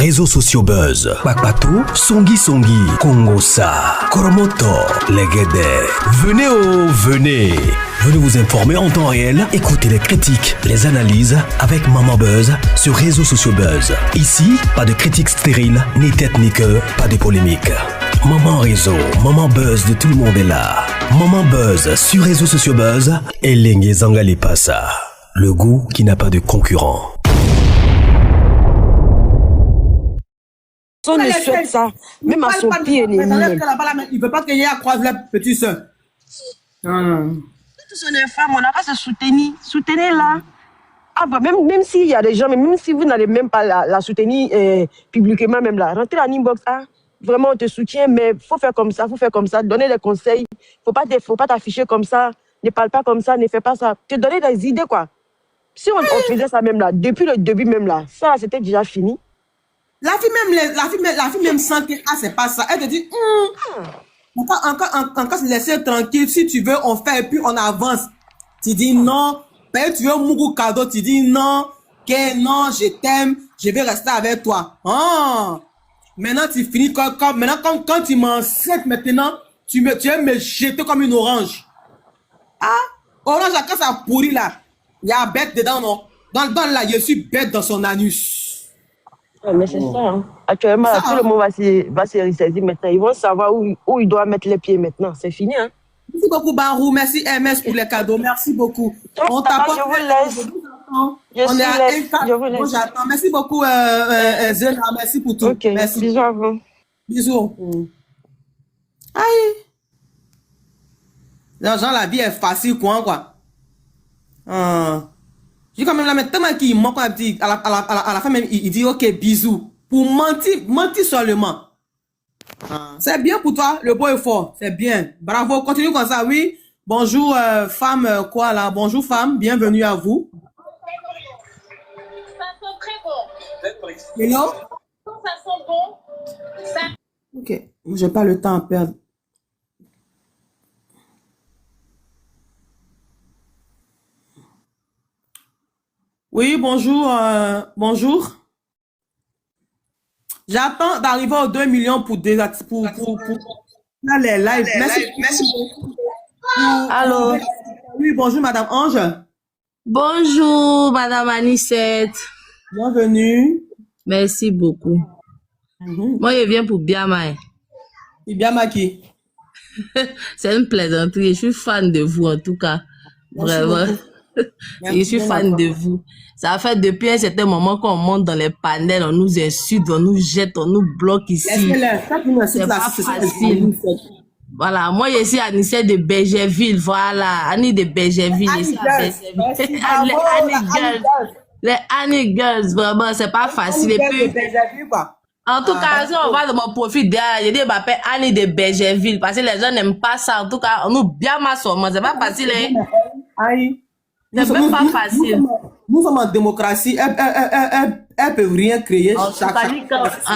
réseaux sociaux buzz. Bakpatou, Songi Songi, Kongosa, Koromoto, Legede. Venez venez. Venez vous informer en temps réel. Écoutez les critiques, les analyses avec Maman Buzz sur réseaux sociaux buzz. Ici, pas de critiques stériles, ni tête ni queue, pas de polémique. Maman réseau, Maman Buzz de tout le monde est là. Maman Buzz sur réseaux sociaux buzz. Et Lengue Zangali Passa. Le goût qui n'a pas de concurrent. On ne souhaite ça, même à son pied ennemi. Il ne veut pas qu'il y ait à croiser la petite soeur. Toutes sont des femmes, on n'a qu'à se soutenir. Soutenez-la. Ah bah même s'il y a des gens, mais même si vous n'allez même pas la soutenir publiquement, même là, rentrez en inbox. Ah, vraiment, on te soutient, mais il faut faire comme ça, donner des conseils. Faut pas t'afficher comme ça, ne parle pas comme ça, ne fais pas ça. Te donner des idées, quoi. Si on faisait ça même là, depuis le début même là, ça c'était déjà fini. La fille même sent que c'est pas ça. Elle te dit, encore se laisser tranquille. Si tu veux, on fait et puis on avance. Tu dis non. Ben, tu veux mon cadeau, tu dis non. Que non, je t'aime, je vais rester avec toi. Maintenant, tu finis quand tu m'enceintes maintenant, tu vas me jeter comme une orange. Orange, quand ça pourrit là, il y a bête dedans, non? Dans là, je suis bête dans son anus. Mais c'est ça, hein. Actuellement, ça, tout le monde va se ressaisir maintenant. Ils vont savoir où ils doivent mettre les pieds maintenant. C'est fini, hein. Merci beaucoup, Barou. Merci, MS, pour les cadeaux. Merci beaucoup. On t'apporte. Je vous laisse. Je vous laisse. J'attends. Merci beaucoup, Zéna. Merci pour tout. Okay. Merci. Bisous à vous. Bisous. Aïe. Les gens, la vie est facile, quoi. J'ai quand même la tellement qu'il manque à la fin même, il dit ok, bisous. Pour mentir seulement. C'est bien pour toi, le beau est fort. C'est bien. Bravo, continue comme ça, oui. Bonjour, femme, quoi là? Bonjour, femme, bienvenue à vous. Ça sent très bon. Hello? Ça sent bon. Ok, j'ai pas le temps à perdre. Oui, bonjour, bonjour. J'attends d'arriver aux 2 millions pour les lives. Merci. Allô? Oui, bonjour, Madame Ange. Bonjour, Madame Anicette. Bienvenue. Merci beaucoup. Moi, je viens pour Biama. Et Biama qui? C'est une plaisanterie. Je suis fan de vous, en tout cas. Merci vraiment. beaucoup. Je suis fan de vous. Ça fait depuis un certain moment qu'on monte dans les panels, on nous insulte, on nous jette, on nous bloque ici. C'est pas facile. Voilà, moi je suis Anicette de Bergerville, voilà, Annie de Bergerville. Les Annie Girls, vraiment, c'est pas facile. Et puis, en tout cas, si on va de mon profil derrière, je dis, je m'appelle Annie de Bergerville, parce que les gens n'aiment pas ça. En tout cas, on nous bien massomment, c'est pas facile, hein. Aïe. C'est même pas facile. Nous sommes en démocratie, elles peuvent rien créer. En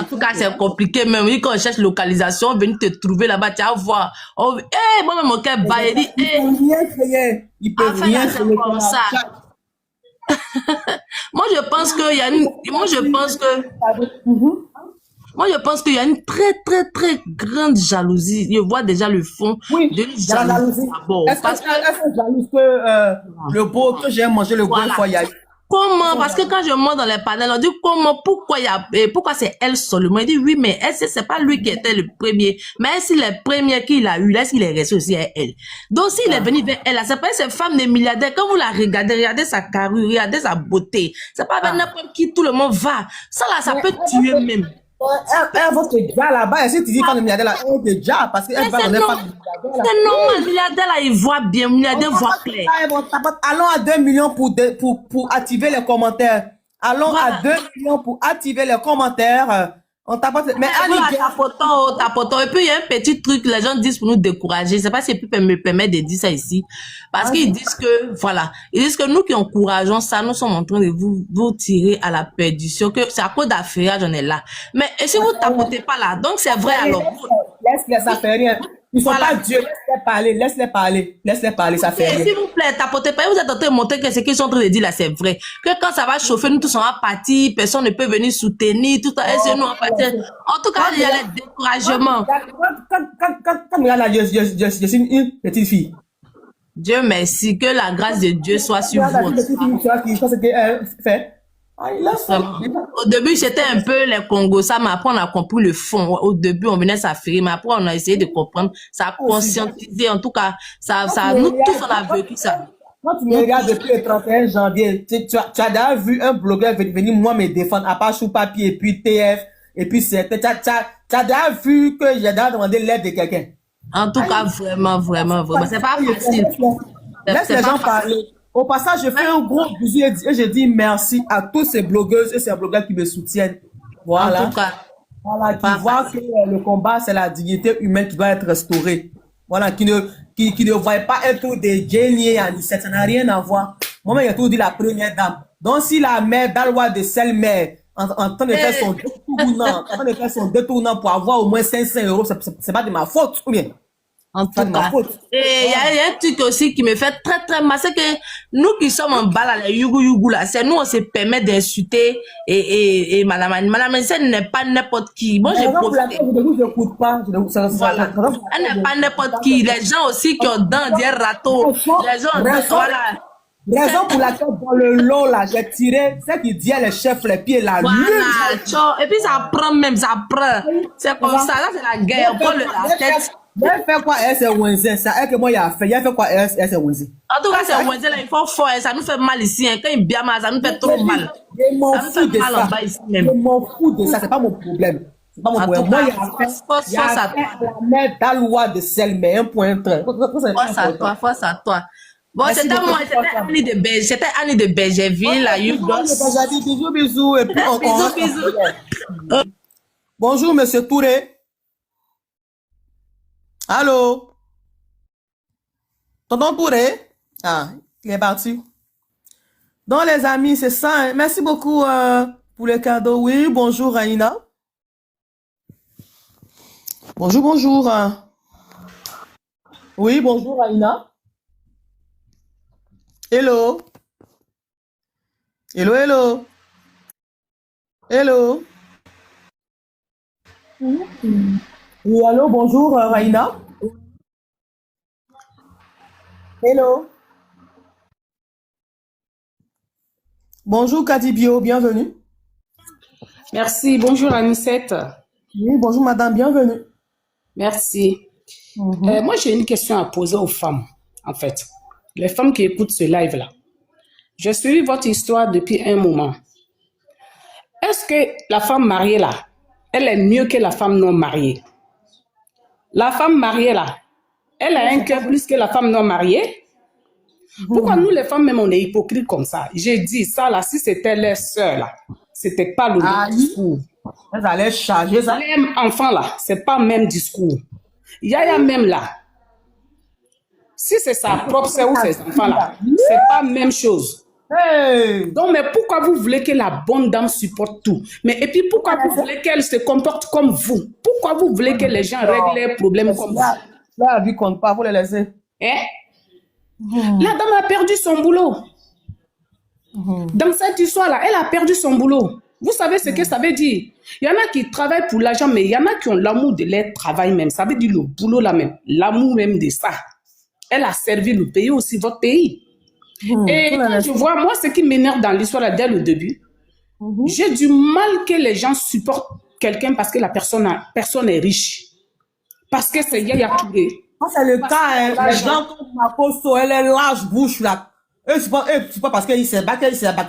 tout cas, c'est compliqué même. Quand on cherche localisation, on vient te trouver là-bas, tu vas voir. Moi-même, mon cœur bat, il dit, ils peuvent rien créer. Ils peuvent rien créer. Comme ça. Moi, je pense qu'il y a une... Moi, je pense qu'il y a une très, très, très grande jalousie. Je vois déjà le fond d'une jalousie. Est-ce que jalouse que le beau, que j'ai mangé le beau fois, il y a eu? Comment? Parce que quand je monte dans les panels, on dit comment, pourquoi c'est elle seulement? Il dit oui, mais c'est pas lui qui était le premier. Mais est-ce qu'il est premier qu'il a eu, est-ce qu'il est resté aussi à elle? Donc, s'il est venu vers elle, c'est pas cette femme de milliardaire. Quand vous la regardez sa carrure, regardez sa beauté. C'est pas avec n'importe qui tout le monde va. Ça là, ça peut tuer même. Elle va te dire là-bas, et si tu dis pas de milliardaire là, elle te dit parce qu'elle va donner pas de milliardaire là. C'est normal, milliardaire là, il voit bien, milliardaire voit clair. Allons à 2 millions pour activer les commentaires. Allons à 2 millions pour activer les commentaires. On tapote. Mais tapotant. Et puis, il y a un petit truc, les gens disent pour nous décourager. Je sais pas si je peux me permettre de dire ça ici. Parce qu'ils disent que, voilà. Ils disent que nous qui encourageons ça, nous sommes en train de vous tirer à la perdition, que c'est à cause d'affaires, j'en ai là. Mais, et si vous tapotez pas là, donc c'est vrai alors. Laisse, ça fait rien. Ils sont Voilà. pas Dieu. Laisse-les parler, ça fait Et rien. s'il vous plaît, tapotez pas. Vous êtes en train de montrer que ce qu'ils sont en train de dire là, c'est vrai. Que quand ça va chauffer, nous tous on va partir, personne ne peut venir soutenir, tout ça, et c'est nous on va partir. En tout cas, il y a les découragements. Quand regarde là, je suis une petite fille. Dieu merci, que la grâce de Dieu soit sur Regarde vous. la petite fille, tu vois, qui je pense qu'elle fait. Ah, il laisse ça. Vraiment. Au début, c'était un peu les Congos, ça, mais après, on a compris le fond. Au début, on venait s'affirmer, mais après, on a essayé de comprendre. Ça a conscientisé, en tout cas, nous tous, on a vécu ça. Quand tu me regardes depuis le 31 janvier, tu as déjà vu un blogueur venir moi me défendre, à part Chou Papier, et puis TF, et puis c'est, tu as déjà vu que j'ai déjà demandé l'aide de quelqu'un. En tout cas, vraiment, vraiment, vraiment. C'est pas facile. Laisse les gens parler. Au passage, je fais un gros bisou et je dis merci à tous ces blogueuses et ces blogueurs qui me soutiennent. Voilà. En tout cas, Voilà, qui voient que le combat, c'est la dignité humaine qui doit être restaurée. Voilà, qui ne voient pas être des génies et Anicette, ça n'a rien à voir. Moi, j'ai tout dit la première dame. Donc, si la mère d'Alois de Selmer, en train de faire son détournant, pour avoir au moins 500 euros, c'est pas de ma faute, ou bien? en tout cas. Et il y a un truc aussi qui me fait très, très mal, c'est que nous qui sommes en bas là, les Yougou là, c'est nous, on se permet d'insulter et Madame Annie. Madame Annie, elle n'est pas n'importe qui. Moi, j'ai profité. Je n'écoute pas. Voilà. Elle n'est pas n'importe qui. Les gens aussi qui ont dans des râteaux. Les gens, voilà. Raison pour laquelle dans le lot là, j'ai tiré, c'est qui dit les chefs, les pieds là. Voilà. Et puis ça prend même, ça prend. C'est comme ça, là, c'est la guerre. On prend la tête. Elle fait quoi, elle c'est Wenzel, ça, elle que moi, il a fait, elle fait quoi, elle c'est Wenzel. En tout cas, c'est Wenzel, là, il faut fort, ça nous fait mal ici, hein. Quand il bien mal, ça nous fait trop mal. Je m'en Ça nous fous fait de mal en ça. bas ici Je même. m'en fous de ça, c'est pas mon problème. C'est pas mon En problème. tout Moi, cas, il y a force à toi. la mère d'Alois de Selmer, 1.3. Force à toi, force à toi. Bon, c'était moi, c'était Annie de Bergerville, la YouGos. Bisous, bisous, et puis on Bisous, bisous. Bonjour, monsieur Touré. Allô? Tonton Touré? Ah, il est parti. Donc, les amis, c'est ça. Hein. Merci beaucoup pour le cadeau. Oui, bonjour, Raina. Bonjour, bonjour. Oui, bonjour, Raina. Hello. Hello, hello. Hello. Oui, allô, bonjour, Raina. Hello. Bonjour, Kadibio, bienvenue. Merci. Bonjour, Anicette. Oui, bonjour, madame, bienvenue. Merci. Moi, j'ai une question à poser aux femmes, en fait. Les femmes qui écoutent ce live-là. J'ai suivi votre histoire depuis un moment. Est-ce que la femme mariée, là, elle est mieux que la femme non mariée? La femme mariée, là, elle a un cœur plus que la femme non mariée? Pourquoi nous, les femmes, même, on est hypocrites comme ça? J'ai dit ça, là, si c'était les sœurs, là, c'était pas le même discours. Elles allaient charger ça. Les enfants, là, c'est pas le même discours. Yaya même, là, si c'est sa propre sœur ou ses enfants, là, c'est pas la même chose. Hey! Donc, mais pourquoi vous voulez que la bonne dame supporte tout? Mais et puis, pourquoi vous voulez qu'elle se comporte comme vous? Pourquoi vous voulez que les gens règlent leurs problèmes comme vous? La vie compte pas, faut les laisser. Hein? La dame a perdu son boulot. Dans cette histoire-là, elle a perdu son boulot. Vous savez ce que ça veut dire? Il y en a qui travaillent pour l'argent, mais il y en a qui ont l'amour de leur travail même. Ça veut dire le boulot là même, l'amour même de ça. Elle a servi le pays aussi, votre pays. Et quand je vois, moi, ce qui m'énerve dans l'histoire là, dès le début, j'ai du mal que les gens supportent quelqu'un parce que la personne est riche. Parce que c'est Yaya Touré. C'est le cas, hein. Les gens comme Makoso, elle est large bouche là. C'est pas parce qu'il s'est battu,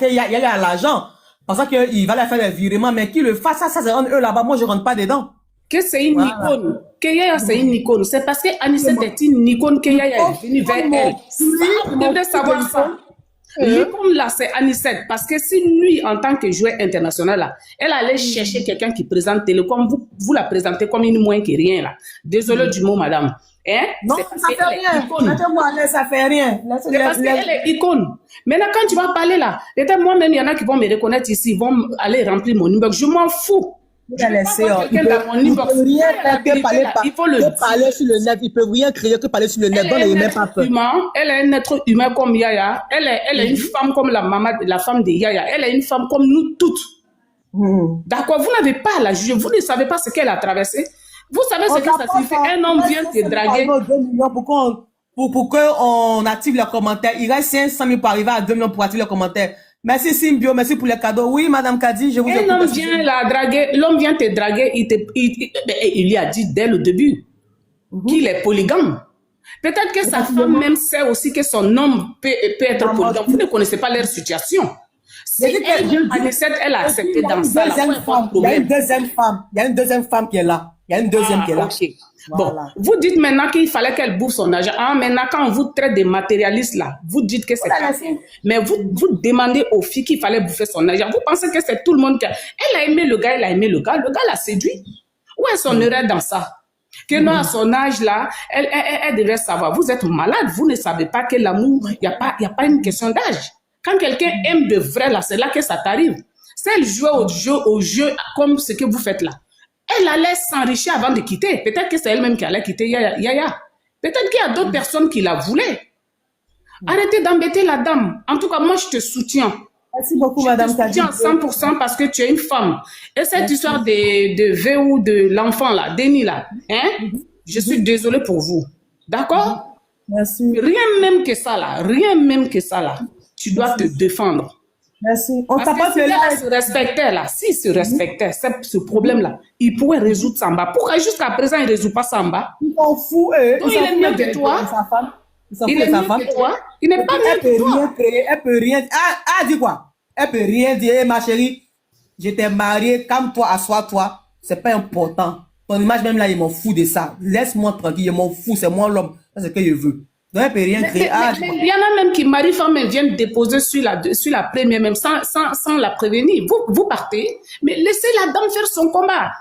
il y a l'argent. Parce qu'il va la faire des virements, mais qui le fasse, ça c'est eux là-bas. Moi, je rentre pas dedans. Que c'est une icône. Que Yaya, c'est une icône. C'est parce que Anicette est une icône que Yaya est venue vers elle. Vous devez savoir ça. L'icône là, c'est Anicette. Parce que si lui, en tant que joueur international, là, elle allait chercher quelqu'un qui présente Télécom, vous la présentez comme une moins que rien là. Désolé du mot, madame. Hein? Non, ça fait rien. Laissez-moi, ça fait rien. C'est parce qu'elle est icône. Maintenant, quand tu vas parler là, peut-être moi-même, il y en a qui vont me reconnaître ici, ils vont aller remplir mon numéro. Je m'en fous. Il a laissé, il peut rien faire que parler sur le net. Il peut rien créer que parler sur le net. Donc, il n'est même pas peur. Elle est un être humain comme Yaya. Elle est une femme comme la femme de Yaya. Elle est une femme comme nous toutes. D'accord, vous n'avez pas à la juger. Vous ne savez pas ce qu'elle a traversé. Vous savez ce que ça signifie. Un homme vient te draguer. 2 millions pour qu'on active les commentaires. Il reste 500 000 pour arriver à 2 millions pour activer les commentaires. Merci Symbio, merci pour les cadeaux. Oui, Madame Kadi, je vous écoute. Un homme vient la draguer, l'homme vient te draguer, il lui a dit dès le début qu'il est polygame. Peut-être que sa femme même sait aussi que son homme peut être polygame. Vous ne connaissez pas leur situation. Si elle a accepté dans ça, il y a une deuxième femme. Il y a une deuxième femme qui est là. Il y a une deuxième qui est là. Okay. Bon, vous dites maintenant qu'il fallait qu'elle bouffe son argent. Ah, maintenant, quand on vous traite de matérialiste là, vous dites que c'est facile. Mais vous demandez aux filles qu'il fallait bouffer son argent. Vous pensez que c'est tout le monde qui a... Elle a aimé le gars, elle a aimé le gars l'a séduit. Où est son erreur dans ça? Que non, à son âge là, elle devait savoir. Vous êtes malade, vous ne savez pas que l'amour, il n'y a pas une question d'âge. Quand quelqu'un aime de vrai là, c'est là que ça t'arrive. Si elle jouait au jeu comme ce que vous faites là, elle allait s'enrichir avant de quitter. Peut-être que c'est elle-même qui allait quitter Yaya. Peut-être qu'il y a d'autres personnes qui la voulaient. Arrêtez d'embêter la dame. En tout cas, moi, je te soutiens. Merci beaucoup, Madame Kadi. Je te soutiens 100% parce que tu es une femme. Et cette histoire de V ou de l'enfant là, Denis là, hein, je suis désolée pour vous. D'accord? Merci. Rien même que ça là. Tu dois te défendre. Merci. On t'a pas fait là. S'il se respectait, ce problème-là, il pourrait résoudre Samba. Pourquoi jusqu'à présent, il ne résout pas Samba? Il s'en fout. Donc, il est mieux que toi. Il est mieux que toi. Il n'est pas mieux que toi. Elle peut rien. Dis quoi? Elle peut rien dire. Ma chérie, je t'ai mariée. Calme-toi, assois-toi. C'est pas important. Ton image, même là, il m'en fout de ça. Laisse-moi tranquille. Il m'en fout. C'est moi l'homme. C'est ce que je veux. Donc, elle peut rien créer. Il y en a même qui marient femme et viennent déposer sur la première, même sans la prévenir. Vous partez, mais laissez la dame faire son combat.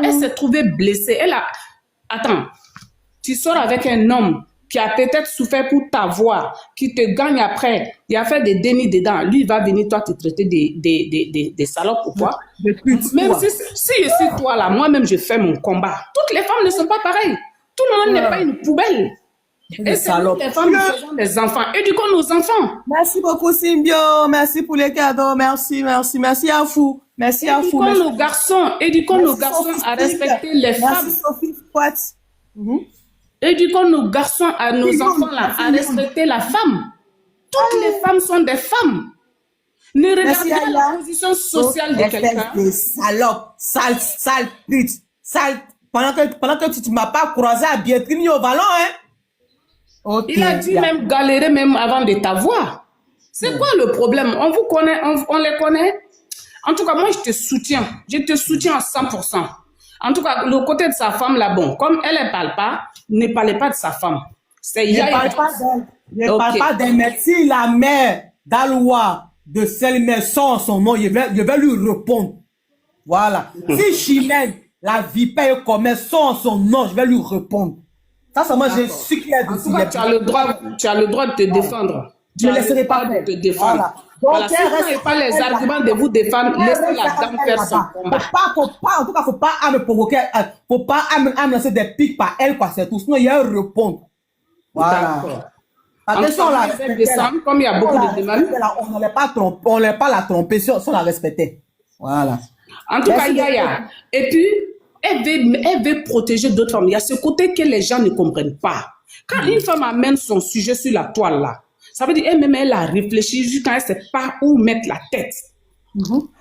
Elle s'est trouvée blessée. Attends, tu sors avec un homme qui a peut-être souffert pour t'avoir, qui te gagne après, il a fait des dénis dedans. Lui, il va venir, toi, te traiter des salopes ou quoi. Même si je suis toi là, moi-même, je fais mon combat. Toutes les femmes ne sont pas pareilles. Tout le monde n'est pas une poubelle. Et c'est nous, les femmes, qui faisons des enfants. Éduquons nos enfants. Merci beaucoup, Symbio. Merci pour les cadeaux. Merci à vous. Merci à vous. Éduquons nos garçons à respecter les femmes. Merci, Sophie Fouat. Éduquons nos garçons, nos enfants là, à respecter la femme. Toutes les femmes sont des femmes. Ne regardez pas la position sociale de quelqu'un. Des salopes, sale pute, sale. Pendant que tu ne m'as pas croisé à Biétrine au ballon, hein? Okay. Il a dû même galérer même avant de t'avoir. C'est quoi le problème? On vous connaît, on les connaît. En tout cas, moi, je te soutiens. Je te soutiens à 100%. En tout cas, le côté de sa femme, là, bon, comme elle ne parle pas, ne parlez pas de sa femme. Ne parle pas d'elle. Ne parle pas d'elle. Mais si la mère d'Aloua de Selmer sort son nom, je vais lui répondre. Voilà. Si Chimène, la vipère commerce sort son nom, je vais lui répondre. Ça, moi, j'ai su qu'il y a dessus. Tu as le droit de te défendre. Je ne laisserai pas de te défendre. Voilà. Si vous n'avez pas les arguments de vous défendre, laissez la dame faire son combat. En tout cas, faut pas me provoquer, faut pas me lancer des pics par elle, quoi, c'est tout. Sinon, il y a un répondre. Voilà. Attention, là. Comme il y a beaucoup de demandes. On n'allait pas la tromper si on la respectait. Voilà. En tout cas, Yaya. Et puis, elle veut protéger d'autres femmes. Il y a ce côté que les gens ne comprennent pas. Quand une femme amène son sujet sur la toile, là, ça veut dire elle-même, elle a réfléchi jusqu'à elle ne sait pas où mettre la tête.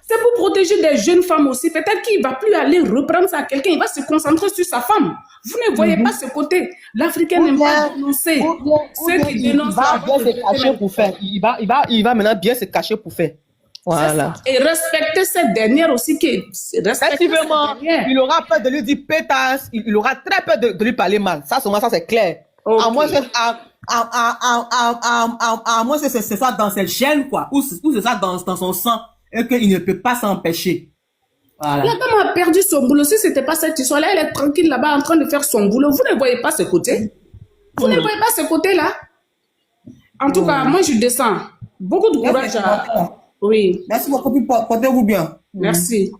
C'est pour protéger des jeunes femmes aussi. Peut-être qu'il ne va plus aller reprendre ça à quelqu'un. Il va se concentrer sur sa femme. Vous ne voyez pas ce côté. L'Africain n'aime pas dénoncer. Ceux qui dénoncent... Il va maintenant bien se cacher pour faire. Voilà. Et respecter cette dernière aussi. Effectivement, il aura peur de lui dire pétasse. Il aura très peur de lui parler mal. Ça, c'est clair. Okay. À moins que ce soit dans cette chaîne, quoi. Ou ce soit dans son sang. Et qu'il ne peut pas s'empêcher. Voilà. La dame a perdu son boulot. Si ce n'était pas cette histoire-là, elle est tranquille là-bas en train de faire son boulot. Vous ne voyez pas ce côté. Vous ne voyez pas ce côté-là. En tout cas, moi, je descends. Beaucoup de courage à... Oui. Merci beaucoup. Portez-vous bien. Merci.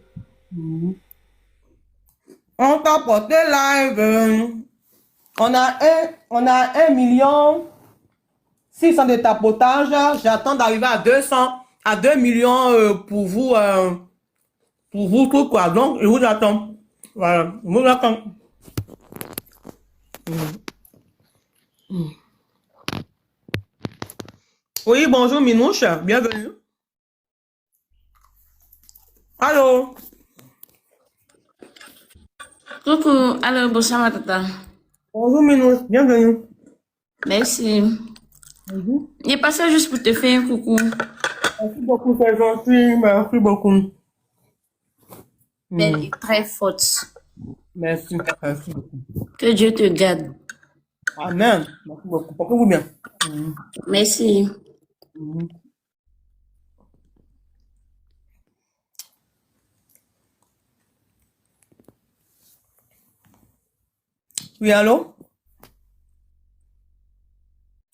On t'a porté live. On a 1,6 million de tapotage. J'attends d'arriver à 200, à 2 millions pour vous tout quoi. Donc, je vous attends. Voilà, je vous attends. Oui, bonjour Minouche, bienvenue. Allô? Coucou, alors bonsoir ma tata. Bonjour Minouche, bienvenue. Merci. Il est passé juste pour te faire un coucou. Merci beaucoup, c'est gentil, merci beaucoup. Elle est très forte. Merci, merci beaucoup. Que Dieu te garde. Amen, merci beaucoup. Portez-vous bien. Merci. Oui, allô?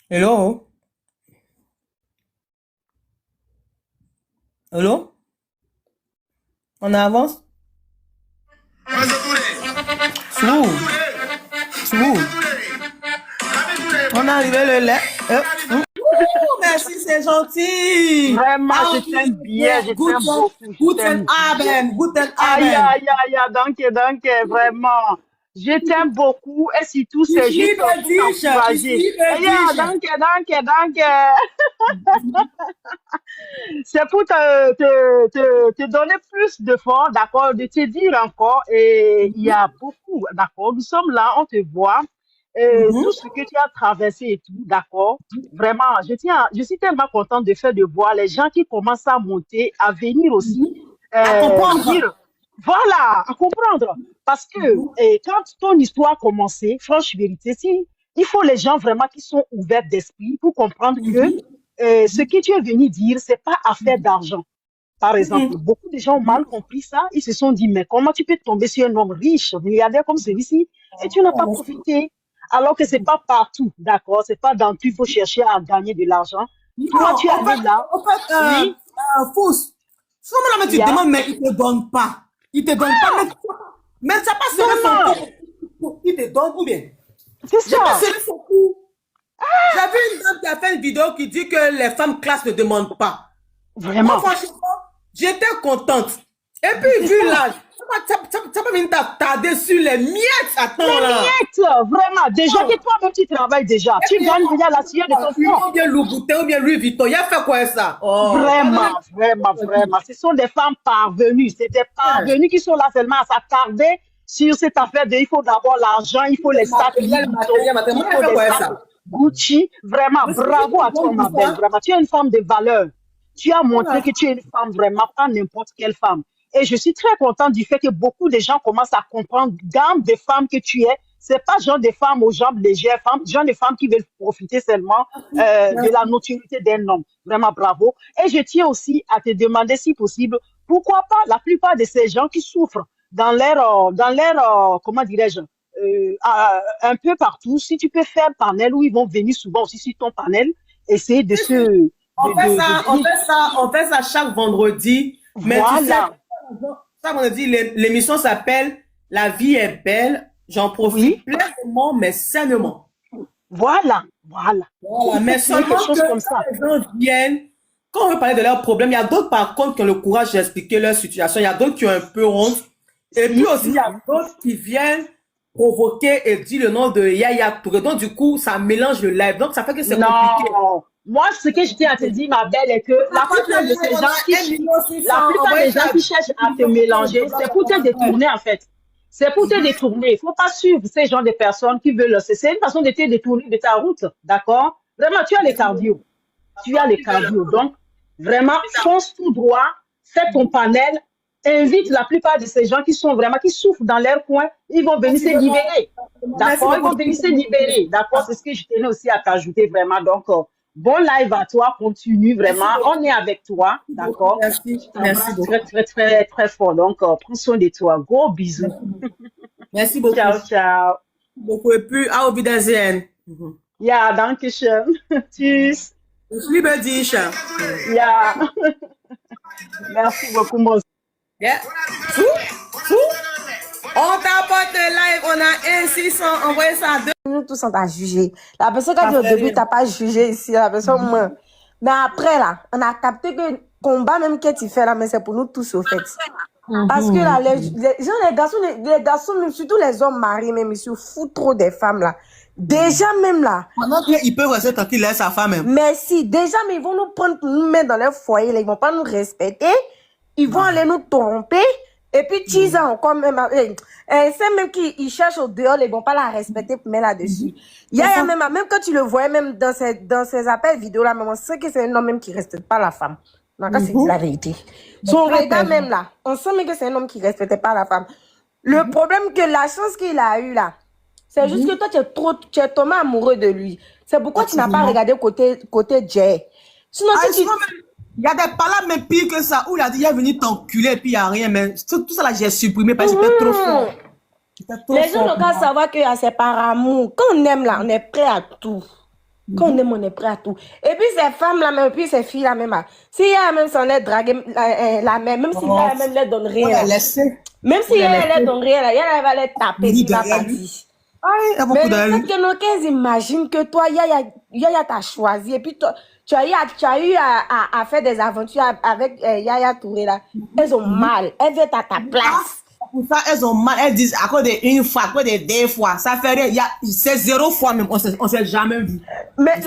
Hello? Allô? On avance? Sous. On a arrivé le lait. Merci, c'est gentil. Vraiment, Ah, je t'aime bien, je t'aime beaucoup. je Guten t'aime. Abend, guten Aïe, Abend. aïe, aïe, aïe, danke, vraiment. Je t'aime beaucoup et surtout, c'est Ich juste liebe pour dich, ich t'encourager. liebe Yeah, dich. danke. C'est pour te donner plus de force, d'accord, de te dire encore, et il y a beaucoup, d'accord, nous sommes là, on te voit, et tout ce que tu as traversé et tout, d'accord, vraiment, je suis tellement contente de voir les gens qui commencent à monter, à venir aussi, À comprendre. dire, voilà, à comprendre, parce que quand ton histoire a commencé, franche vérité, si, il faut les gens vraiment qui sont ouverts d'esprit pour comprendre que ce que tu es venu dire, c'est pas affaire d'argent. Par exemple, beaucoup de gens ont mal compris ça. Ils se sont dit, mais comment tu peux tomber sur un homme riche, milliardaire comme celui-ci, et tu n'as pas profité? Alors que c'est pas partout, d'accord? C'est pas dans tout, il faut chercher à gagner de l'argent. Toi, Non, tu es allé là. en fait, Oui, Fous, sûrement là, mais tu yeah. demandes, mais il te donne pas. Il te donne pas, mais ça pas serré son Non, cou. Il te donne ou bien? c'est J'ai pas ça. serré son cou. J'avais une dame qui a fait une vidéo qui dit que les femmes classes ne demandent pas. Moi, Vraiment. franchement, j'étais contente. Et puis, vu l'âge, ça va venir t'attarder sur les miettes. Attends Les là. miettes, vraiment. Déjà que toi-même, tu travailles déjà. Tu gagnes déjà la sueur de ton front. Ou bien Louboutin, ou bien Louis Vuitton. Il a fait quoi ça? Oh. Vraiment. Ce sont des femmes parvenues. C'est des parvenues qui sont là seulement à s'attarder sur cette affaire de il faut d'abord l'argent, il faut les sacs Louis Vuitton, il Moi, faut il a fait les quoi sacs ça? Gucci. Vraiment, bravo à toi, ma belle. Vraiment, tu es une femme de valeur. Tu as montré que tu es une femme vraiment, pas n'importe quelle femme. Et je suis très contente du fait que beaucoup de gens commencent à comprendre gamme de femmes que tu es. C'est pas genre de femmes aux jambes légères, genre de femmes qui veulent profiter seulement de la notoriété d'un homme. Vraiment bravo. Et je tiens aussi à te demander, si possible, pourquoi pas la plupart de ces gens qui souffrent comment dirais-je, un peu partout, si tu peux faire un panel où ils vont venir souvent aussi sur ton panel, essayer de se... On fait ça chaque vendredi. Mais tu sais, Voilà. chaque vendredi, l'émission s'appelle La vie est belle. J'en profite pleinement, mais sainement. Voilà. Voilà, mais C'est seulement quelque chose que comme ça. quand les gens viennent, quand on veut parler de leurs problèmes, il y a d'autres par contre qui ont le courage d'expliquer leur situation. Il y a d'autres qui ont un peu honte. Et puis aussi, il y a d'autres qui viennent provoquer et dire le nom de Yaya Touré. Donc, du coup, ça mélange le live. Donc, ça fait que c'est compliqué. Non. Moi, ce que je tiens à te dire, ma belle, est que la plupart de ces gens qui cherchent à te mélanger, c'est pour te détourner, en fait. C'est pour te détourner. Il faut pas suivre ces gens de personnes qui veulent. C'est une façon de te détourner de ta route. D'accord? Vraiment, tu as les cardio. Tu as les cardio. Donc, vraiment, fonce tout droit. Fais ton panel. Invite la plupart de ces gens qui sont vraiment, qui souffrent dans leur coin. Ils vont venir se libérer. D'accord? Ils vont venir se libérer. D'accord? C'est ce que je tenais aussi à t'ajouter vraiment. Donc, bon live à toi. Continue vraiment. On est avec toi. D'accord? Merci beaucoup. Très fort. Donc, prends soin de toi. Gros bisous. Merci beaucoup. Ciao. Beaucoup. Et puis, auf Wiedersehen. Ja, danke schön. Tschüss. Ich liebe dich. Ja. Merci beaucoup, mon. Yeah. On t'a pas on a un 600, envoyez ça à deux. Nous tous, on t'a jugé. La personne, quand tu au début, t'as pas jugé ici, la personne, moi. Mais après, là, on a capté que le combat même que tu fais là, mais c'est pour nous tous, au fait. Parce que là, les garçons, même surtout les hommes mariés, même, ils se foutent trop des femmes, là. Déjà, même là. Pendant qu'ils peuvent rester tranquille, laisse sa femme. Hein. Mais si, déjà, mais ils vont nous prendre pour nous mettre dans leur foyer, là, ils vont pas nous respecter. Ils vont aller nous tromper. Et puis, Tisa, encore même, c'est même qu'ils cherchent au dehors, ils vont pas la respecter pour mettre là-dessus. Il y a même quand tu le voyais même dans ces appels vidéo là, même, on sait que c'est un homme même qui respecte pas la femme. Non, quand c'est la vérité. Son regard même là, on sent même que c'est un homme qui respectait pas la femme. Le problème que la chance qu'il a eu là, c'est juste que toi, tu es tombé amoureux de lui. C'est pourquoi tu n'as pas regardé côté Jay. Sinon, si tu... Il y a des paroles même pires que ça, où il a dit, il est venu t'enculer et puis il n'y a rien, mais tout ça là, j'ai supprimé parce que j'étais trop fort. Les gens n'ont qu'à savoir que c'est par amour. Quand on aime là, on est prêt à tout. Quand on aime, on est prêt à tout. Et puis ces femmes là, même, puis ces filles là, même, si y a même s'en est dragué la mère, même si elle même les donne rien. Même si elle les donne rien, elle va les taper, il va partir. Mais le fait que nos 15 imaginent que toi, Yaya t'a choisi, et puis toi, tu as eu à faire des aventures avec Yaya Touré là. Elles ont mal. Elles veulent à ta place. Pour ça, elles ont mal. Elles disent à cause d'une fois, à cause de deux fois. Ça fait rien. C'est 0 fois même. On s'est jamais vu. Mais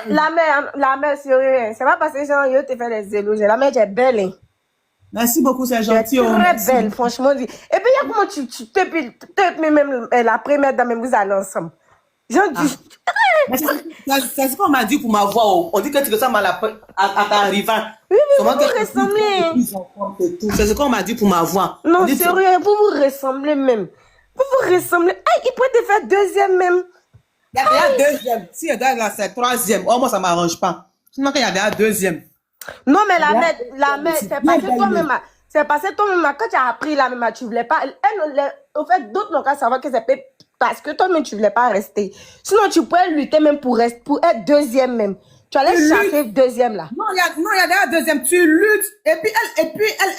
la mère, sérieux. C'est pas parce que genre, yo te fait des éloges. La mère, tu es belle. Hein. Merci beaucoup, c'est gentil. Tu es très belle, franchement. Et puis, il y a comment tu même la première dame, même vous allez ensemble. Genre, c'est ce qu'on m'a dit pour ma voix. On dit que tu ressembles à ta rivale. Oui, mais vous vous ressemblez. C'est ce qu'on m'a dit pour ma voix. Non, sérieux, vous vous ressemblez même. Vous vous ressemblez. Ah, il pourrait te faire deuxième même. Il y a déjà deuxième. Si il y a là, c'est troisième. Oh, moi, ça ne m'arrange pas. Sinon, il y a déjà deuxième. Non, mais la mère, c'est parce que toi-même, c'est parce que toi-même, quand tu as appris la même, tu ne voulais pas. En fait, d'autres n'ont qu'à savoir que c'est parce que toi-même, tu ne voulais pas rester. Sinon, tu pourrais lutter même pour être deuxième même. Tu allais chercher deuxième là. Non, il y a déjà deuxième. Tu luttes. Et puis,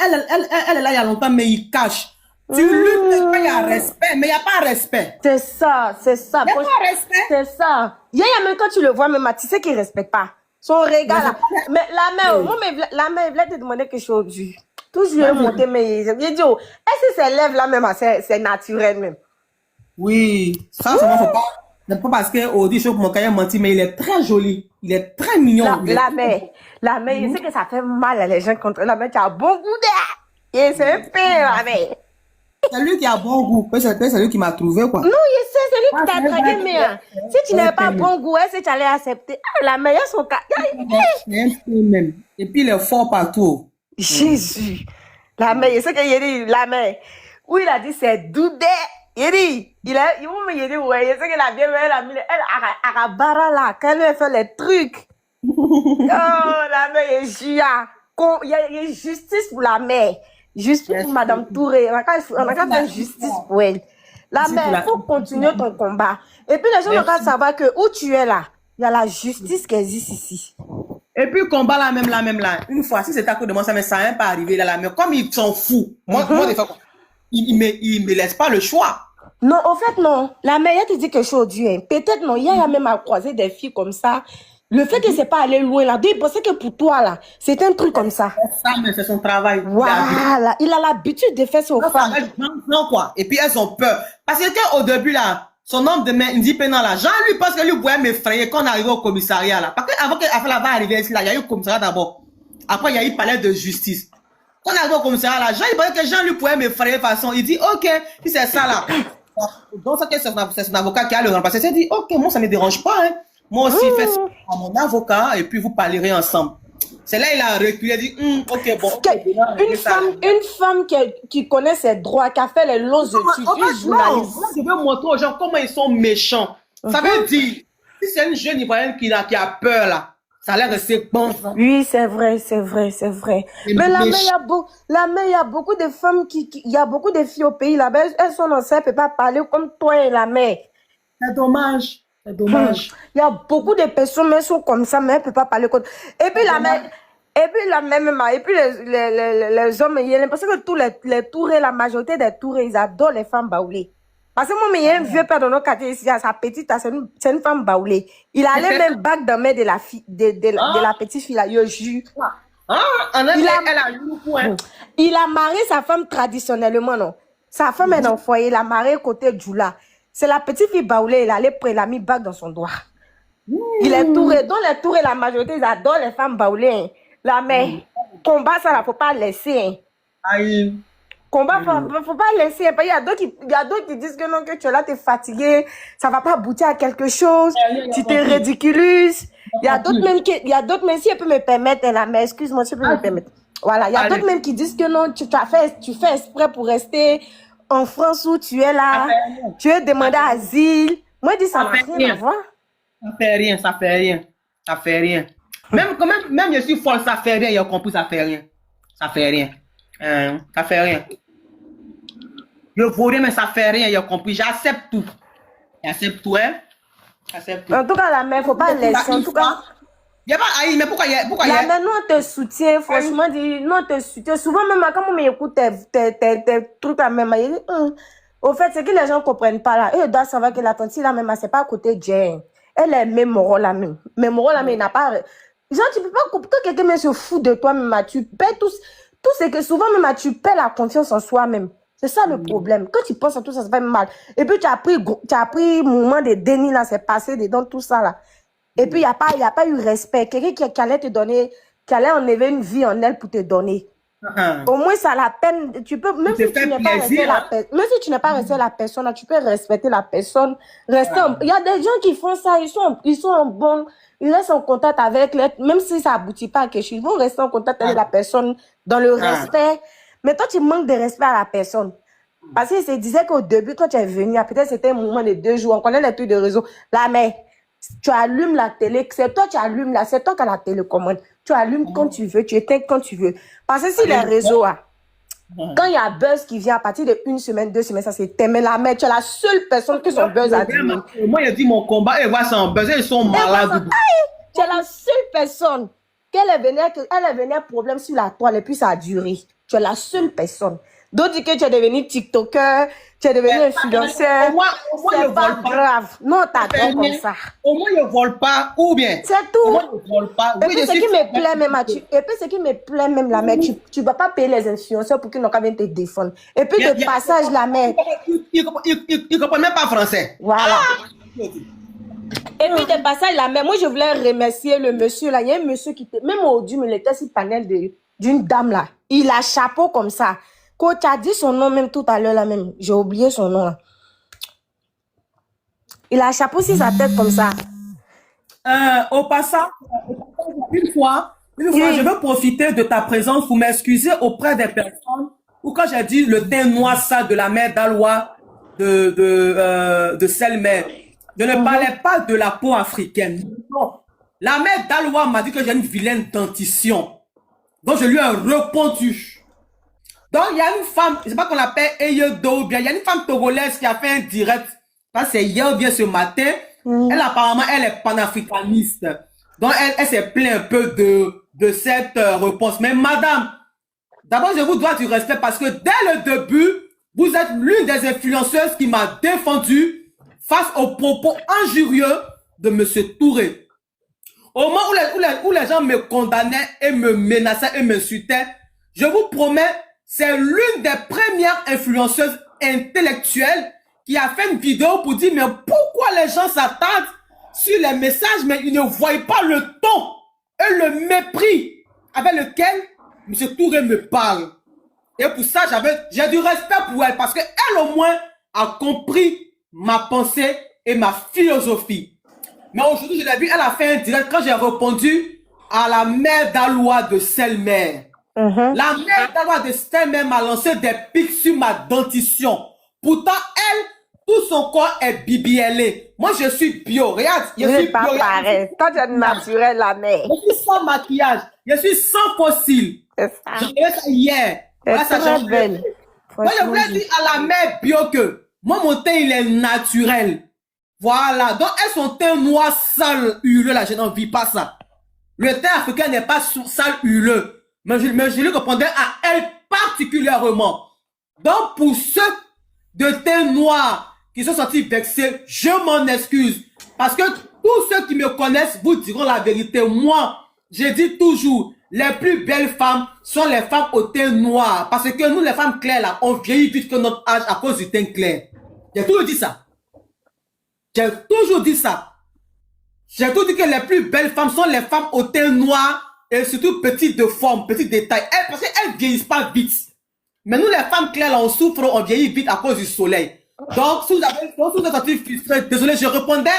elle est là il y a longtemps, mais il cache. Tu luttes, il y a respect, mais il n'y a pas respect. C'est ça. Il n'y a pas respect. C'est ça. Il y a même quand tu le vois, même, tu sais qu'il ne respecte pas. Son regard là. Mais la mère, voulait te demander quelque chose. Toujours monter, mais il dit, oh, est-ce que ses lèvres là même, c'est naturel même? Oui, ça, ça faut pas. C'est pas parce qu'on dit que mon cahier menti, mais il est très joli. Il est très mignon. La mère, il sait que ça fait mal à les gens contre la mère qui a bon goût d'air. Et c'est un peu, la mère. C'est lui qui a bon goût. C'est lui qui m'a trouvé, quoi. Non, il sait, c'est lui qui t'a dragué, mais si tu n'avais pas bon goût, est-ce que tu allais accepter? Ah, la mère, son cas. Même. Et puis, il est fort partout. Jésus. La mère, il sait qu'il dit, la mère. Oui, il a dit, c'est doudé. Il dit, il dit, ouais, il sait que la vieille mère, elle a barra là, quand elle fait les trucs. Oh, la mère, il y a justice pour la mère. Justice pour Madame Touré. On a qu'à faire justice pour elle. La mère, il faut continuer ton combat. Et puis, les gens n'ont qu'à savoir que où tu es là, il y a la justice qui existe ici. Et puis, combat la même là. Une fois, si c'est à cause de moi, ça ne m'est pas arrivé là, mais comme ils s'en foutent, moi, des fois, ils me laissent pas le choix. Non, au fait, non. La mère, elle te dit quelque chose, Dieu. Peut-être non. Il y a même à croiser des filles comme ça. Le fait que c'est pas aller loin là, il pensait que pour toi là, c'est un truc comme ça. Ça, mais c'est son travail. Voilà, il a l'habitude de faire son femmes. Non, quoi. Et puis elles ont peur. Parce que au début là, son homme de main, il dit non là, Jean lui pense que lui pouvait m'effrayer quand on arrive au commissariat là. Parce que avant qu'elle va arriver ici là, il y a eu le commissariat d'abord. Après il y a eu le palais de justice. Quand on arrive au commissariat là, Jean il pensait que Jean lui pouvait m'effrayer de façon. Il dit ok, si c'est ça là. Donc c'est son avocat qui a le remplacé. Il dit ok, moi ça me dérange pas hein. Moi aussi, faites ça à mon avocat et puis vous parlerez ensemble. C'est là il a reculé, il dit ok, bon. Une femme qui connaît ses droits, qui a fait les longues études, journaliste. Moi, je veux montrer aux gens comment ils sont méchants. Ça veut dire, si c'est une jeune Ivoirienne qui a peur là, ça a l'air de c'est bon. Oui, c'est vrai. Mais la mère, il y a beaucoup de femmes il y a beaucoup de filles au pays là-bas, elles sont enceintes, elles ne peuvent pas parler comme toi et la mère. C'est dommage. C'est dommage. Il y a beaucoup de personnes, mais elles sont comme ça, mais elles ne peuvent pas parler comme. Et puis la mère, et puis les hommes, il y a l'impression que tous les tourés, la majorité des tourés, ils adorent les femmes baoulées. Parce que moi, il y a un vieux père dans nos quartiers ici, sa petite, c'est une femme baoulée. Il allait même bac dans main de la fille, de la petite fille là, yo jure. Il a marié sa femme traditionnellement, non. Sa femme est dans le foyer, il a marié côté Djoula. C'est la petite fille baoulée, il allait près, il a mis bac dans son doigt. Il est touré. Dans les tours, la majorité, ils adorent les femmes baoulées. Hein. Là, mais combat, ça, là, faut pas laisser. Hein. Aïe. Combat, faut pas laisser. Il y a d'autres qui disent que non, que tu es là, tu es fatigué, ça va pas aboutir à quelque chose, tu te ridiculises. Il y a d'autres même, si elle peut me permettre, là, mais excuse-moi, si elle peut me permettre. Voilà, il y a d'autres même qui disent que non, tu fais exprès pour rester en France où tu es là, tu es demandé asile. Moi, je dis ça n'a rien à voir. Ça fait rien. Même je suis folle, ça fait rien, il a compris, ça fait rien. Ça fait rien. Je vaudrais, mais ça fait rien, il a compris, j'accepte tout. J'accepte tout, hein. En tout cas, la mère, faut pas laisser, en tout cas. Il y a pas aïe, mais pourquoi la mère, nous, on te soutient, franchement, nous, on te soutient. Souvent, même quand on m'écoute tes trucs à même, il dit, au fait, c'est que les gens ne comprennent pas là. Eux doivent savoir que la tante, là, même, c'est pas à côté de Jane. Elle est même rôle là même. Même rôle là, mais il n'a pas. Genre, tu peux pas comprendre que quelqu'un se fout de toi, même, tu perds tout ce que souvent, même, tu perds la confiance en soi-même. C'est ça le problème. Quand tu penses à tout ça, ça fait mal. Et puis, tu as pris moment de déni là, c'est passé dedans tout ça là. Et puis, il n'y a pas eu respect. Quelqu'un qui allait te donner, qui allait enlever une vie en elle pour te donner. Au moins, ça a la peine. Tu peux, même si tu n'es pas resté même si tu n'es pas resté la personne, là, tu peux respecter la personne. Il y a des gens qui font ça, ils sont en bon, ils restent en contact avec même si ça aboutit pas à quelque chose, ils vont rester en contact avec la personne dans le respect. Mais toi, tu manques de respect à la personne. Parce qu'il se disait qu'au début, quand tu es venu, peut-être c'était un moment de 2 jours, on connaît les trucs de réseau. Là, mais tu allumes la télé, c'est toi qui allumes là, c'est toi qui as la télécommande. Tu allumes quand tu veux, tu éteins quand tu veux. Parce que si les réseaux, quand il y a buzz qui vient à partir de 1 semaine, 2 semaines, ça c'est mais la mère, tu es la seule personne qui son buzz a dit. Moi, il dit mon combat, et voilà, c'est un buzz, ils sont malades. Tu es la seule personne qu'elle est venue un problème sur la toile et puis ça a duré. Tu es la seule personne. D'autres disent que tu es devenu TikToker, tu es devenu influenceur. C'est pas grave. Non, t'adores comme ça. Au moins, ils ne volent pas, ou bien. C'est tout. Au moins, ils ne volent pas. Et puis, ce qui me plaît même, la mère, tu ne vas pas payer les influenceurs pour qu'ils n'ont qu'à venir te défendre. Et puis, le passage, la mère. Ils ne comprennent même pas français. Voilà. Et puis, de passage, la mère, moi, je voulais remercier le monsieur, là. Il y a un monsieur qui était, même au Dieu, il était sur le panel d'une dame, là. Il a chapeau comme ça. Quand tu as dit son nom même tout à l'heure là même, j'ai oublié son nom là. Il a un chapeau sur sa tête comme ça. Au passage, une fois, je veux profiter de ta présence pour m'excuser auprès des personnes où quand j'ai dit le teint noir ça de la mère d'Aloua de Selmer, je ne parlais pas de la peau africaine. Non. La mère d'Aloua m'a dit que j'ai une vilaine dentition. Donc je lui ai répondu. Donc, il y a une femme, je sais pas qu'on l'appelle Eyedo, bien, il y a une femme togolaise qui a fait un direct, c'est hier ou bien ce matin. Elle, apparemment, elle est panafricaniste. Donc, elle s'est plaint un peu de cette réponse. Mais madame, d'abord, je vous dois du respect parce que dès le début, vous êtes l'une des influenceuses qui m'a défendu face aux propos injurieux de monsieur Touré. Au moment où les gens me condamnaient et me menaçaient et m'insultaient, je vous promets, c'est l'une des premières influenceuses intellectuelles qui a fait une vidéo pour dire mais pourquoi les gens s'attardent sur les messages mais ils ne voient pas le ton et le mépris avec lequel M. Touré me parle. Et pour ça, j'ai du respect pour elle parce qu'elle au moins a compris ma pensée et ma philosophie. Mais aujourd'hui, je l'ai vu, elle a fait un direct quand j'ai répondu à la mère d'Aloua de Selmer. La mère d'Aloua de Selmer m'a lancé des pics sur ma dentition. Pourtant, elle, tout son corps est BBLé. Moi, je suis bio. Regarde, je suis pas bio. pareil. Toi, tu es naturel, la mère. Je suis sans maquillage. Je suis sans fossile. C'est ça. J'ai fait ça hier. Voilà, ça change belle. Moi, je voulais dire à la mère bio que moi, mon teint, il est naturel. Voilà. Donc, elles sont teint noir, sale, huileux, là. Je n'en vis pas ça. Le teint africain n'est pas sale, huileux. Mais je lui répondais à elle particulièrement. Donc, pour ceux de teint noir qui sont sortis vexés, je m'en excuse. Parce que tous ceux qui me connaissent vous diront la vérité. Moi, je dis toujours, les plus belles femmes sont les femmes au teint noir. Parce que nous, les femmes claires, là, on vieillit vite que notre âge à cause du teint clair. J'ai toujours dit ça. J'ai toujours dit ça. J'ai toujours dit que les plus belles femmes sont les femmes au teint noir et surtout petites de forme, petites de taille. Parce qu'elles ne vieillissent pas vite. Mais nous, les femmes claires, là, on souffre, on vieillit vite à cause du soleil. Donc, si vous êtes sorti frustré, désolé, je répondais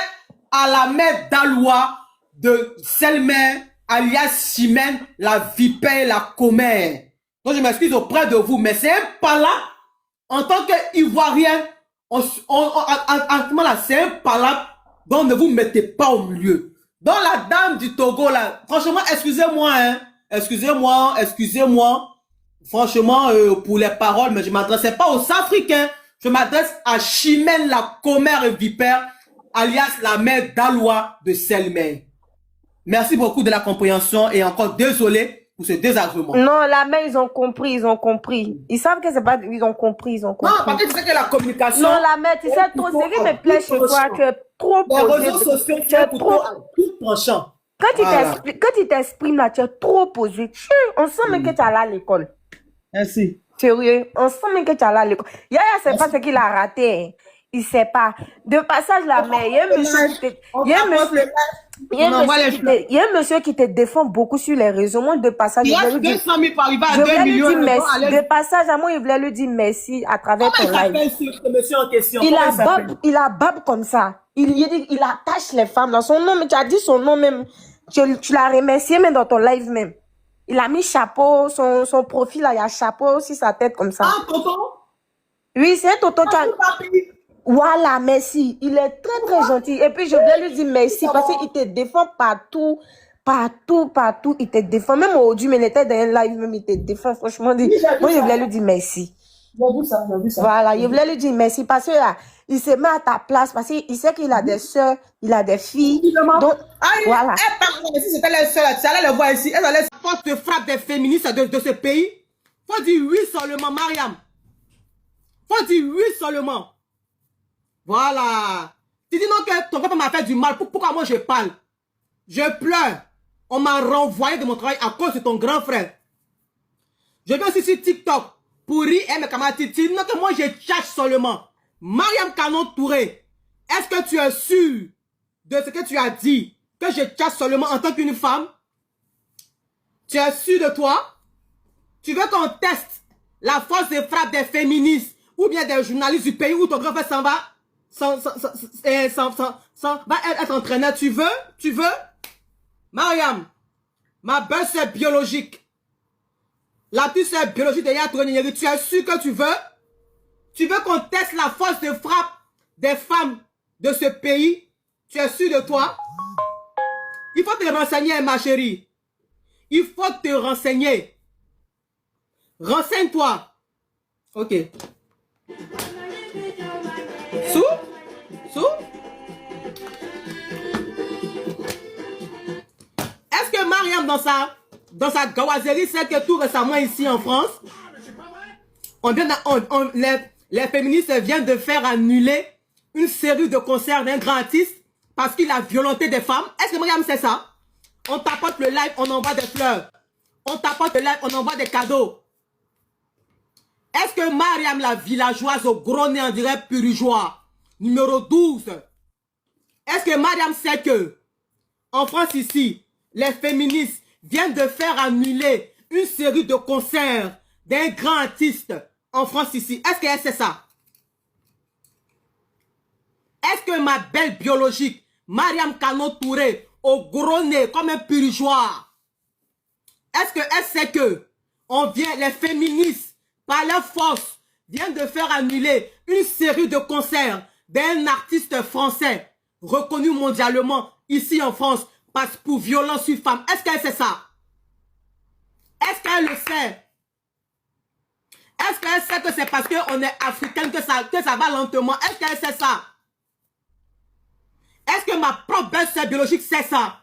à la mère d'Aloua de Selmer, alias Chimène, la vipère, la commère. Donc, je m'excuse auprès de vous, mais c'est pas là, en tant qu'Ivoirien, c'est un palabre dont ne vous mettez pas au milieu. Donc, la dame du Togo, là, franchement, excusez-moi, hein, excusez-moi, franchement, pour les paroles, mais je ne m'adressais pas aux Africains, je m'adresse à Chimène, la commère et vipère, alias la mère d'Aloua de Selmer. Merci beaucoup de la compréhension et encore désolé pour ce désagrément. Non, la mère, ils ont compris, ils ont compris. Ils savent que c'est pas... Ils ont compris, ils ont compris. Non, parce que tu sais que la communication... Non, la mère, tu sais, trop, c'est qui me plaît chez toi, tu es trop les posé. réseaux sociaux, Tu es trop... tout tranchant. Quand tu t'exprimes là, tu es trop posé. On sent même que tu es allé à l'école. Merci. Sérieux, on sent même que tu es allé à l'école. Yaya, c'est pas ce qu'il a raté. Hein. Il sait pas. De passage, la mère, il y a un monsieur qui te... Il y a un monsieur qui te défend beaucoup sur les réseaux. Moi, de passage, il y a 200 000 pour arriver à 2 millions. De passage, à moi, il voulait lui dire merci à travers ton live. Ce monsieur en question? Il a bab comme ça. Il attache les femmes dans son nom, mais tu as dit son nom même. Tu l'as remercié même dans ton live même. Il a mis chapeau, son profil là, il y a chapeau sur sa tête comme ça. Ah, tonton? Oui, c'est tonton. Voilà, merci. Il est très, très gentil. Et puis, je voulais lui dire merci parce qu'il te défend partout. Partout. Il te défend. Même aujourd'hui, mais il était dans un live, même il te défend. Franchement, moi, je voulais lui dire merci. J'ai vu ça. Voilà, je voulais lui dire merci parce que là, il se met à ta place parce qu'il sait qu'il a des soeurs, il a des filles. Donc, voilà. Si c'était les soeurs, tu allais le voir ici. Elle allait force de frappe des féministes de ce pays. Faut dire oui seulement, Mariam. Faut dire oui seulement. Voilà. Tu dis non que ton papa m'a fait du mal. Pourquoi moi je parle? Je pleure. On m'a renvoyé de mon travail à cause de ton grand frère. Je vais aussi sur TikTok pour rire et mes camarades. Tu dis non que moi je cherche seulement. Mariam Canon Touré, est-ce que tu es sûr de ce que tu as dit? Que je cherche seulement en tant qu'une femme? Tu es sûr de toi? Tu veux qu'on teste la force de frappe des féministes ou bien des journalistes du pays où ton grand frère s'en va? Va être entraîneur, tu veux? Mariam, ma belle-sœur biologique, la petite sœur biologique de Yaya, tu es sûr que tu veux? Tu veux qu'on teste la force de frappe des femmes de ce pays? Tu es sûr de toi? Il faut te renseigner, ma chérie. Il faut te renseigner. Renseigne-toi. Ok. Sous? Est-ce que Mariam, dans sa gawazerie, sait que tout récemment ici en France, les féministes viennent de faire annuler une série de concerts d'un grand artiste parce qu'il a violenté des femmes? Est-ce que Mariam sait ça? On tapote le live, on envoie des fleurs. On tapote le live, on envoie des cadeaux. Est-ce que Mariam, la villageoise au gros nez, on dirait purigeois, numéro 12, est-ce que Mariam sait que, en France ici, les féministes viennent de faire annuler une série de concerts d'un grand artiste en France ici? Est-ce qu'elle sait ça? Est-ce que ma belle biologique, Mariam Canon Touré, au gros nez, comme un purigeois, est-ce qu'elle sait que les féministes, par leur force, viennent de faire annuler une série de concerts d'un artiste français reconnu mondialement ici en France pour violence sur femme? Est-ce qu'elle sait ça? Est-ce qu'elle le sait? Est-ce qu'elle sait que c'est parce qu'on est africaine que ça va lentement? Est-ce qu'elle sait ça? Est-ce que ma propre belle-sœur biologique sait ça?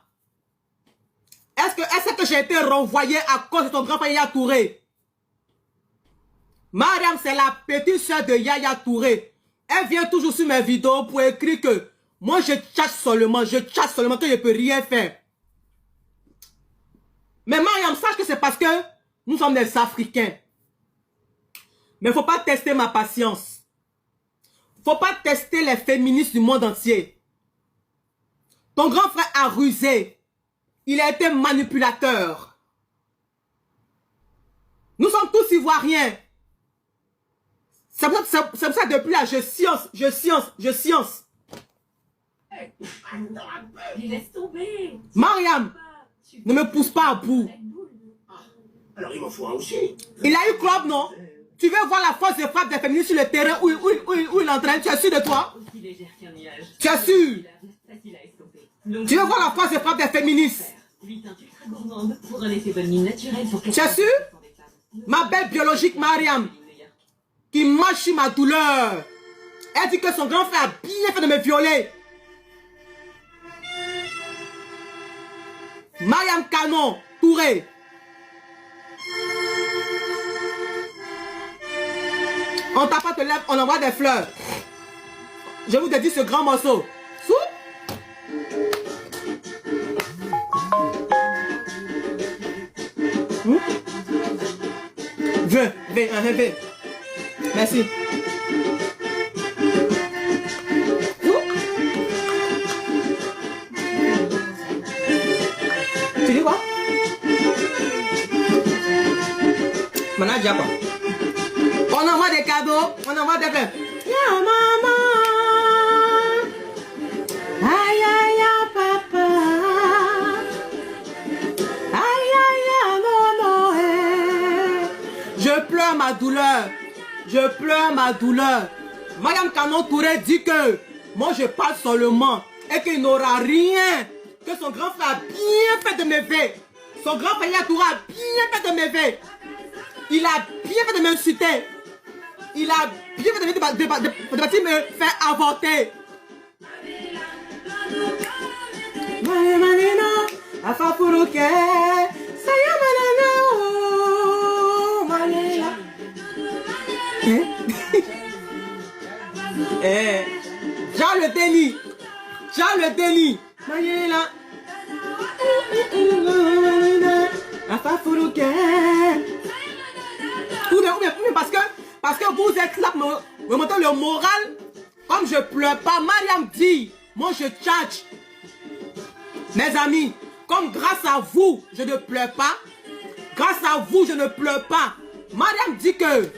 Est-ce qu'elle sait que j'ai été renvoyée à cause de ton grand-père Yaya Touré? Mariam, c'est la petite sœur de Yaya Touré. Elle vient toujours sur mes vidéos pour écrire que moi je chatte seulement, que je peux rien faire. Mais Mariam, sache que c'est parce que nous sommes des Africains. Mais il ne faut pas tester ma patience. Il ne faut pas tester les féministes du monde entier. Ton grand frère a rusé. Il a été manipulateur. Nous sommes tous ivoiriens. C'est pour ça que depuis là, je science. Laisse tomber. Mariam, ne me pousse pas à bout. Alors il m'en faut un aussi. Il a eu club, non? Tu veux voir la force de frappe des féministes sur le terrain où il entraîne? Tu es sûr de toi? Tu es sûr? Tu veux voir la force de frappe des féministes? Tu es sûr? Ma belle biologique Mariam, qui marche sur ma douleur. Elle dit que son grand frère a bien fait de me violer. Mariam Canon, Touré. On tape pas te lève, on envoie des fleurs. Je vous dédie ce grand morceau. Sous. Viens. Merci. Tu dis quoi? Maintenant, déjà quoi? On envoie des cadeaux, on envoie des fleurs. Ya maman. Aïe aïe aïe papa. Aïe aïe aïe non non. Je pleure ma douleur. Mariam Canon Touré dit que moi je parle seulement et qu'il n'aura rien. Que son grand frère a bien fait de m'élever. Son grand frère Touré a bien fait de m'élever. Il a bien fait de m'insulter. Il a bien fait de me faire avorter. Jean le déni. Parce que vous êtes là pour me montrer le moral. Comme je pleure pas, Mariam dit, moi je tchatche. Mes amis, comme grâce à vous, je ne pleure pas. Mariam dit que,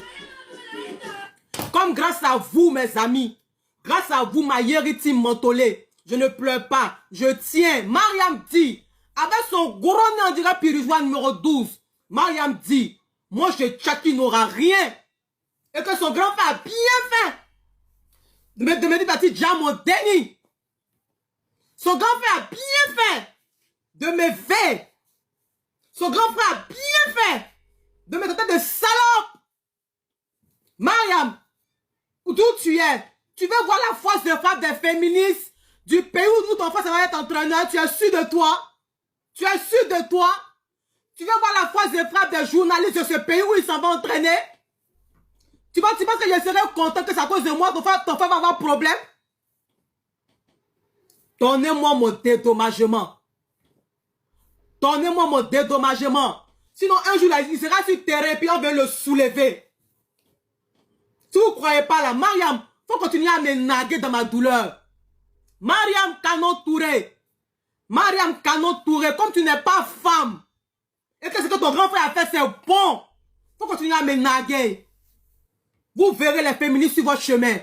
comme grâce à vous, mes amis, grâce à vous, ma Yeriti Mentolé, je ne pleure pas, je tiens. Mariam dit, avec son gros nez, on dirait Pirijois numéro 12, Mariam dit, moi je tchatche, il n'aura rien. Et que son grand frère a bien fait de me dire déjà mon déni. Son grand frère a bien fait de me faire. Son grand frère a bien fait de me traiter de salope. Mariam, d'où tu es? Tu veux voir la force de frappe des féministes du pays où ton frère va être entraîneur? Tu es sûr de toi? Tu veux voir la force de frappe des journalistes de ce pays où ils s'en vont entraîner? Tu penses que je serais content que c'est à cause de moi ton frère va avoir problème? Donnez-moi mon dédommagement. Sinon, un jour, là, il sera sur le terrain et puis on va le soulever. Si vous ne croyez pas là, Mariam, il faut continuer à me naguer dans ma douleur. Mariam Canon Touré, comme tu n'es pas femme, et que ce que ton grand frère a fait, c'est bon, il faut continuer à me naguer. Vous verrez les féministes sur votre chemin.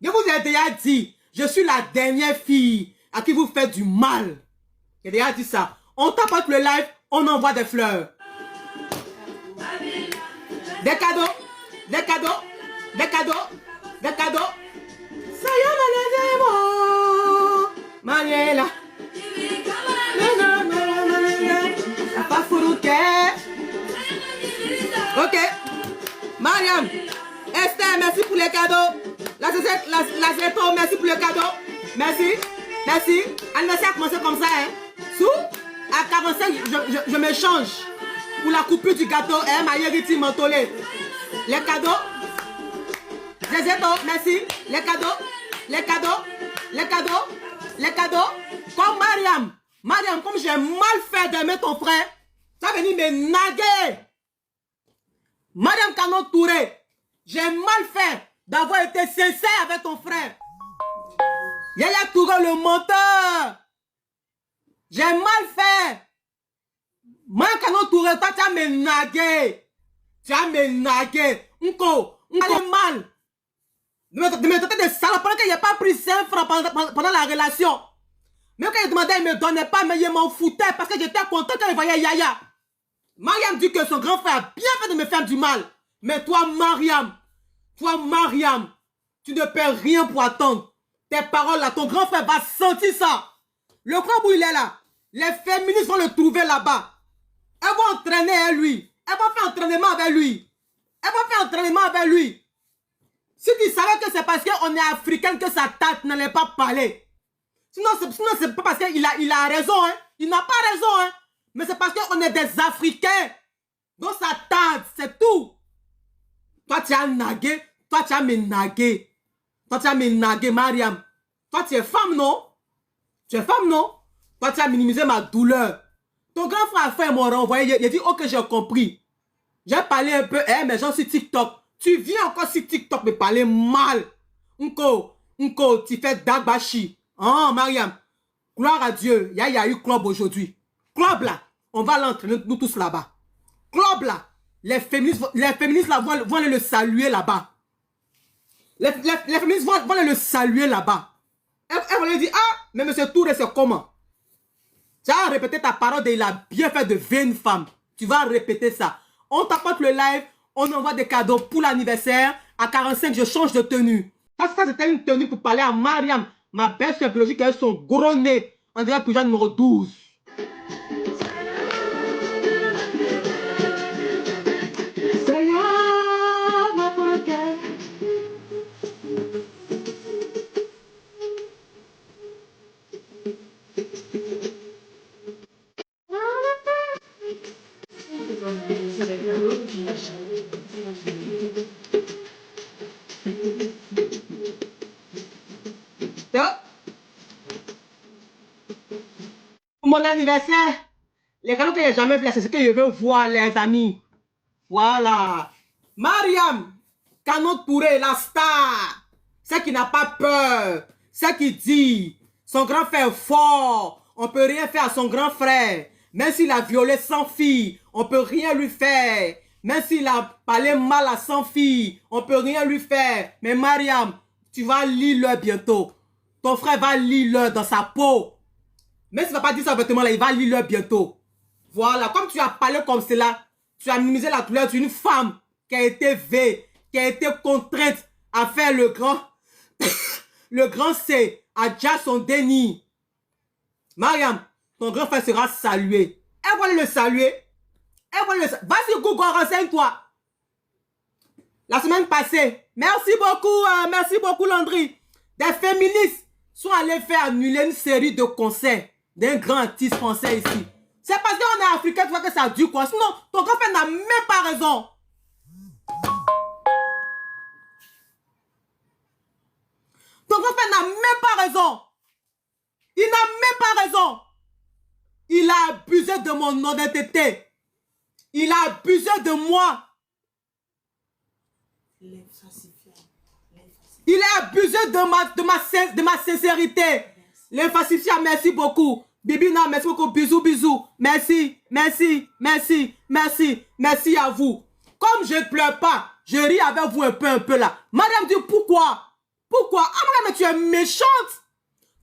Je vous ai déjà dit, je suis la dernière fille à qui vous faites du mal. J'ai déjà dit ça. On tapote le live, on envoie des fleurs. Des cadeaux. Ça y est, Mariela. Ok. Mariam. Esther, merci pour les cadeaux. La Zéto, merci pour le cadeau. Merci. Anniversaire a commencé comme ça, hein. Sous, à 45, je me change pour la coupure du gâteau, hein, ma Yeriti Mentolé. Les cadeaux. Zézéto, merci. Les cadeaux, les cadeaux, les cadeaux, les cadeaux. Comme Mariam. Mariam, comme j'ai mal fait d'aimer ton frère, tu vas venir me naguer. Mariam Canon Touré, j'ai mal fait d'avoir été sincère avec ton frère. Yaya Touré, le menteur. J'ai mal fait. Mariam Canon Touré, toi, tu as me nagué. Tu as me nagué. Unko, mal. De me traiter de salope pendant qu'il n'a pas pris 5 francs pendant la relation. Même quand il demandait, il ne me donnait pas, mais il m'en foutait parce que j'étais content quand il voyait Yaya. Mariam dit que son grand frère a bien fait de me faire du mal. Mais toi, Mariam, tu ne perds rien pour attendre. Tes paroles là, ton grand frère va sentir ça. Le club où il est là, les féministes vont le trouver là-bas. Elles vont entraîner avec lui. Elles vont faire entraînement avec lui. Elles vont faire entraînement avec lui. Si tu savais que c'est parce qu'on est africain que sa tante n'allait pas parler. Sinon c'est pas parce qu'il a raison. Hein. Il n'a pas raison. Hein. Mais c'est parce qu'on est des Africains. Donc sa tante, c'est tout. Toi, tu as nagué. Toi, tu as me nagué. Toi, tu as me nagué, Mariam. Toi, tu es femme, non? Tu es femme, non? Toi, tu as minimisé ma douleur. Ton grand frère a fait mon renvoyer. Il a dit, ok, j'ai compris. J'ai parlé un peu, mais j'en suis TikTok. Tu viens encore sur TikTok me parler mal. Unko, tu fais dagbashi. Oh, Mariam. Gloire à Dieu. Il y a eu club aujourd'hui. Club là. On va l'entraîner nous tous là-bas. Club là. Les féministes là vont aller le saluer là-bas. Les féministes vont aller le saluer là-bas. Elles vont lui dire, ah, mais monsieur Touré, c'est comment? Tu as répété ta parole et il a bien fait de vaine femme. Tu vas répéter ça. On t'apporte le live, on envoie des cadeaux pour l'anniversaire. À 45, je change de tenue. Parce que ça, c'était une tenue pour parler à Mariam. Ma belle-sœur biologique, elles sont gros nez. On dirait pigeon numéro 12. Pour mon anniversaire, les cadeaux que j'ai jamais fait, c'est ce que je veux voir, les amis. Voilà. Mariam Canon Touré, la star. Celle qui n'a pas peur. Celle qui dit, son grand frère est fort. On ne peut rien faire à son grand frère. Même s'il a violé 100 filles, on ne peut rien lui faire. Même s'il a parlé mal à 100 filles, on ne peut rien lui faire. Mais Mariam, tu vas lire-le bientôt. Ton frère va lire-le dans sa peau. Mais s'il ne va pas dire ça ouvertement là, il va lire-le bientôt. Voilà, comme tu as parlé comme cela, tu as minimisé la douleur d'une femme qui a été qui a été contrainte à faire le grand C, à déjà son déni. Mariam, ton grand frère sera salué. Elle va le saluer. Va sur Google, renseigne-toi. La semaine passée, merci beaucoup Landry. Des féministes sont allés faire annuler une série de concerts d'un grand artiste français ici. C'est parce qu'on est africain, tu vois que ça dure quoi. Sinon, ton grand frère n'a même pas raison. Ton grand frère n'a même pas raison. Il n'a même pas raison. Il a abusé de mon honnêteté. Il a abusé de moi. Il a abusé de ma sincérité. Les falsifiants, merci beaucoup. Bibina, merci beaucoup. Bisous, bisous. Merci à vous. Comme je ne pleure pas, je ris avec vous un peu là. Madame dit pourquoi? Pourquoi? Ah, madame, tu es méchante.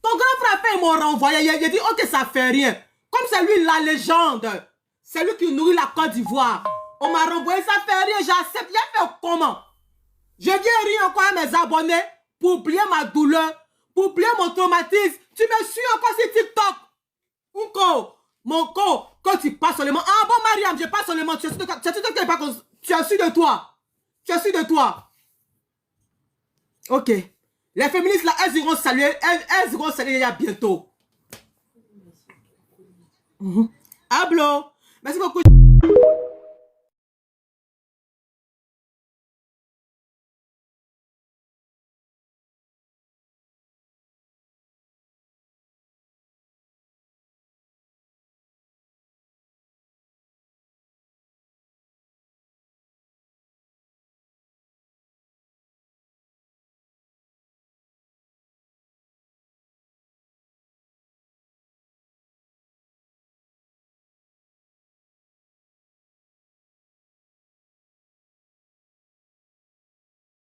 Ton grand frère fait, il m'a renvoyé. Il a dit, ok, ça fait rien. Comme c'est lui la légende. C'est lui qui nourrit la Côte d'Ivoire. On m'a renvoyé, ça fait rien. J'accepte. Il a fait comment? Je viens rire encore à mes abonnés pour oublier ma douleur, pour oublier mon traumatisme. Tu me suis encore sur TikTok. Mon corps, quand tu passes seulement. Ah bon, Mariam, je passe seulement. Tu es sûr de toi. Tu es sûr de toi. Ok. Les féministes là, elles iront saluer. Elles iront saluer bientôt. Hablo. Merci beaucoup.